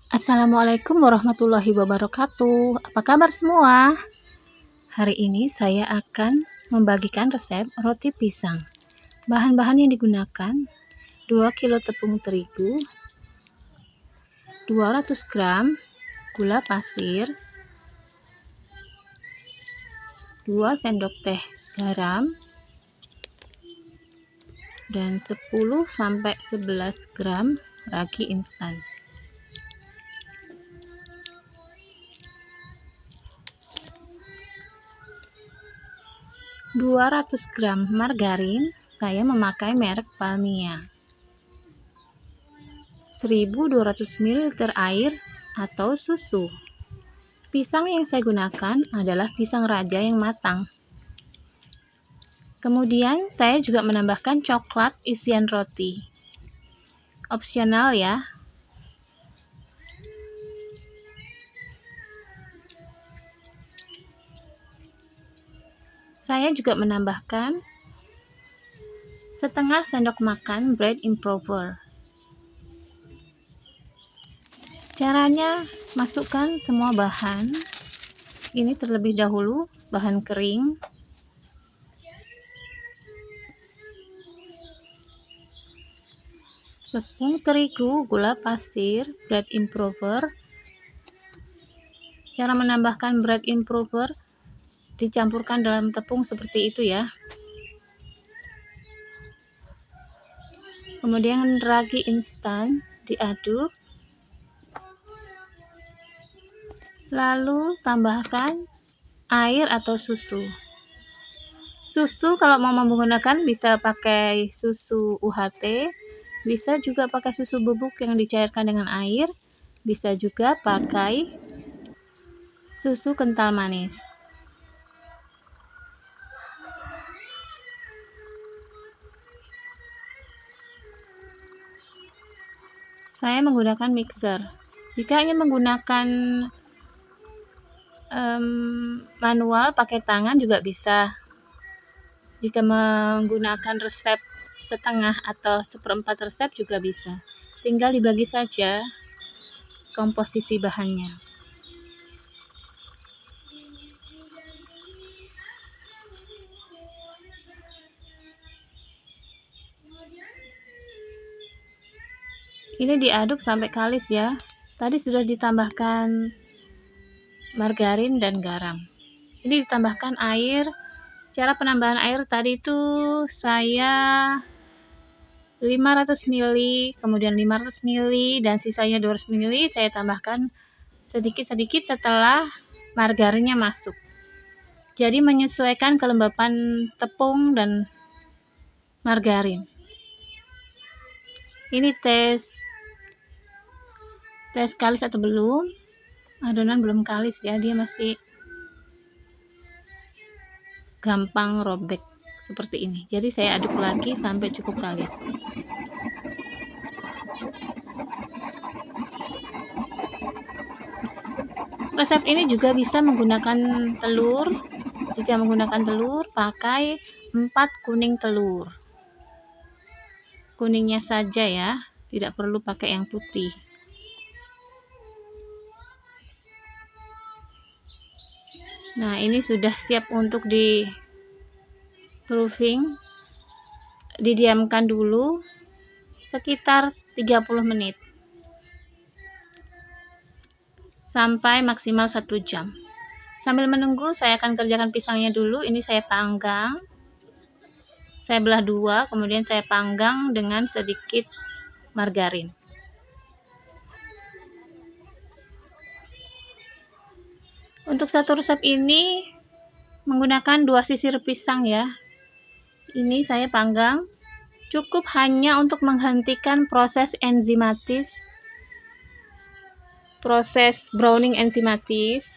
Assalamualaikum warahmatullahi wabarakatuh. Apa kabar semua? Hari ini saya akan membagikan resep roti pisang. Bahan-bahan yang digunakan 2 kg tepung terigu, 200 gram gula pasir, 2 sendok teh garam, dan 10-11 gram ragi instan. (200 gram margarin, saya memakai merek Palmia. 1200 ml air atau susu. Pisang yang saya gunakan adalah pisang raja yang matang. Kemudian saya juga menambahkan coklat isian roti. Opsional ya. Saya juga menambahkan setengah sendok makan bread improver. Caranya, masukkan semua bahan. Ini terlebih dahulu bahan kering. Tepung terigu, gula pasir, bread improver. Cara menambahkan bread improver, dicampurkan dalam tepung seperti itu ya. Kemudian ragi instan diaduk. Lalu tambahkan air atau susu. Susu kalau mau menggunakan bisa pakai susu UHT, bisa juga pakai susu bubuk yang dicairkan dengan air, bisa juga pakai susu kental manis. Saya menggunakan mixer. Jika ingin menggunakan manual pakai tangan juga bisa. Jika menggunakan resep setengah atau seperempat resep juga bisa. Tinggal dibagi saja komposisi bahannya. Ini diaduk sampai kalis ya. Tadi sudah ditambahkan margarin dan garam. Ini ditambahkan air. Cara penambahan air tadi itu saya 500 ml, kemudian 500 ml, dan sisanya 200 ml saya tambahkan sedikit-sedikit setelah margarinnya masuk. Jadi menyesuaikan kelembapan tepung dan margarin. Ini tes kalis atau belum. Adonan belum kalis ya, dia masih gampang robek seperti ini. Jadi saya aduk lagi sampai cukup kalis. Resep ini juga bisa menggunakan telur. Jika menggunakan telur, pakai 4 kuning telur. Kuningnya saja ya, tidak perlu pakai yang putih. Nah, ini sudah siap untuk di proofing. Didiamkan dulu sekitar 30 menit sampai maksimal 1 jam. Sambil menunggu, saya akan kerjakan pisangnya dulu. Ini saya panggang. Saya belah dua, kemudian saya panggang dengan sedikit margarin. Untuk satu resep ini menggunakan 2 sisir pisang ya. Ini saya panggang cukup hanya untuk menghentikan proses enzimatis, proses browning enzimatis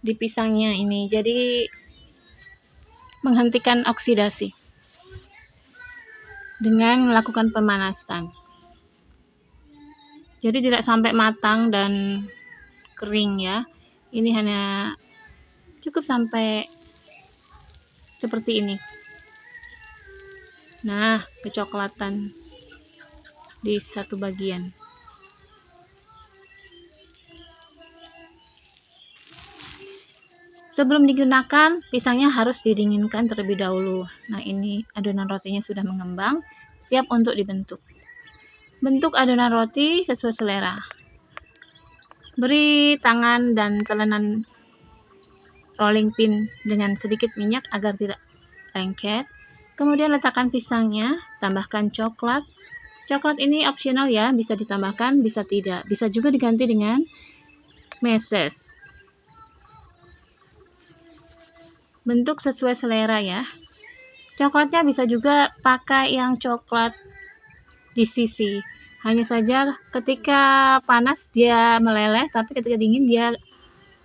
di pisangnya ini. Jadi menghentikan oksidasi dengan melakukan pemanasan. Jadi tidak sampai matang dan kering ya. Ini hanya cukup sampai seperti ini. Nah, kecoklatan di satu bagian. Sebelum digunakan, pisangnya harus didinginkan terlebih dahulu. Nah, ini adonan rotinya sudah mengembang, siap untuk dibentuk. Bentuk adonan roti sesuai selera. Beri tangan dan telenan rolling pin dengan sedikit minyak agar tidak lengket. Kemudian letakkan pisangnya, tambahkan coklat. Coklat ini opsional ya, bisa ditambahkan, bisa tidak. Bisa juga diganti dengan meses. Bentuk sesuai selera ya. Coklatnya bisa juga pakai yang coklat di sisi. Hanya saja ketika panas dia meleleh, tapi ketika dingin dia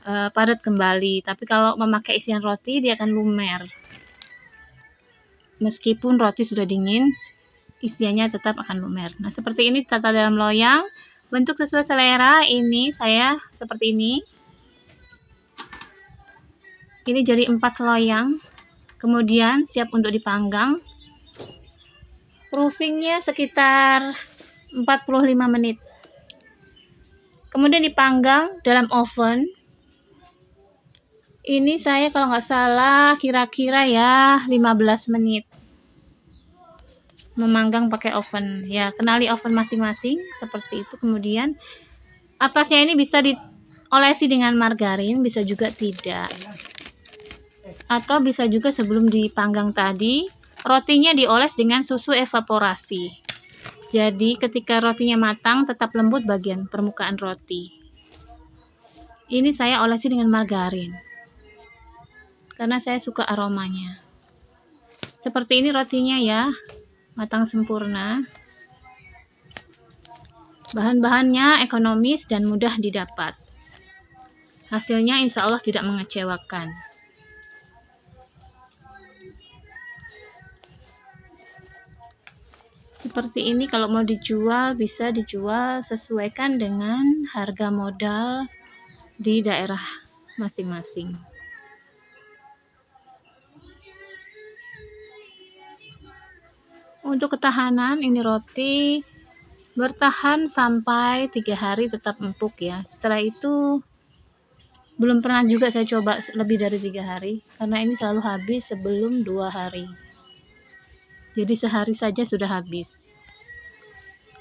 padat kembali. Tapi kalau memakai isian roti dia akan lumer. Meskipun roti sudah dingin, isiannya tetap akan lumer. Nah, seperti ini tata dalam loyang. Bentuk sesuai selera. Ini saya seperti ini. Ini jadi 4 loyang. Kemudian siap untuk dipanggang. Proofingnya sekitar 45 menit. Kemudian dipanggang dalam oven. Ini saya kalau nggak salah kira-kira ya 15 menit. Memanggang pakai oven. Ya, kenali oven masing-masing seperti itu. Kemudian atasnya ini bisa diolesi dengan margarin, bisa juga tidak. Atau bisa juga sebelum dipanggang tadi, rotinya dioles dengan susu evaporasi. Jadi ketika rotinya matang tetap lembut bagian permukaan roti. Ini saya olesi dengan margarin. Karena saya suka aromanya. Seperti ini rotinya ya, matang sempurna. Bahan-bahannya ekonomis dan mudah didapat. Hasilnya insya Allah tidak mengecewakan. Seperti ini kalau mau dijual, bisa dijual sesuaikan dengan harga modal di daerah masing-masing. Untuk ketahanan, ini roti bertahan sampai 3 hari tetap empuk ya. Setelah itu belum pernah juga saya coba lebih dari 3 hari karena ini selalu habis sebelum 2 hari. Jadi sehari saja sudah habis.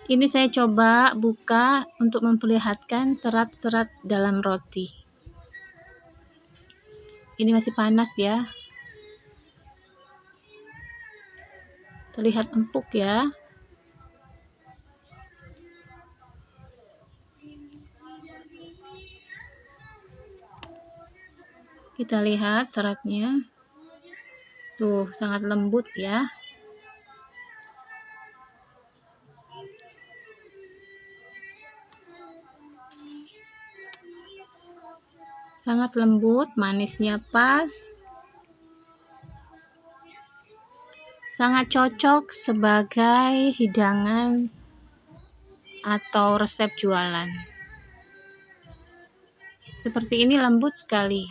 Ini saya coba buka untuk memperlihatkan serat-serat dalam roti. Ini masih panas ya. Terlihat empuk ya. Kita lihat seratnya. Tuh, sangat lembut ya. Sangat lembut, manisnya pas. Sangat cocok sebagai hidangan atau resep jualan. Seperti ini lembut sekali.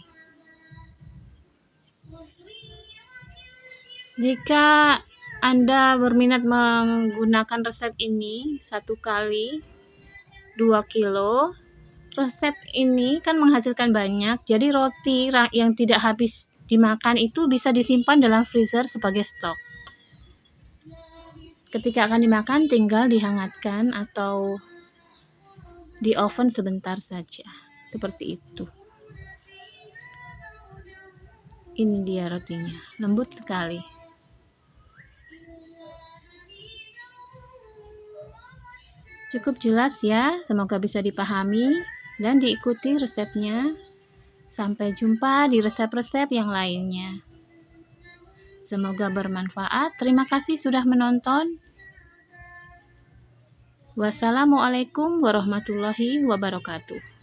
Jika Anda berminat menggunakan resep ini 1 kali 2 kilo, resep ini kan menghasilkan banyak. Jadi roti yang tidak habis dimakan itu bisa disimpan dalam freezer sebagai stok. Ketika akan dimakan tinggal dihangatkan atau di oven sebentar saja. Seperti itu. Ini dia rotinya, lembut sekali. Cukup jelas ya, semoga bisa dipahami dan diikuti resepnya. Sampai jumpa di resep-resep yang lainnya. Semoga bermanfaat. Terima kasih sudah menonton. Wassalamualaikum warahmatullahi wabarakatuh.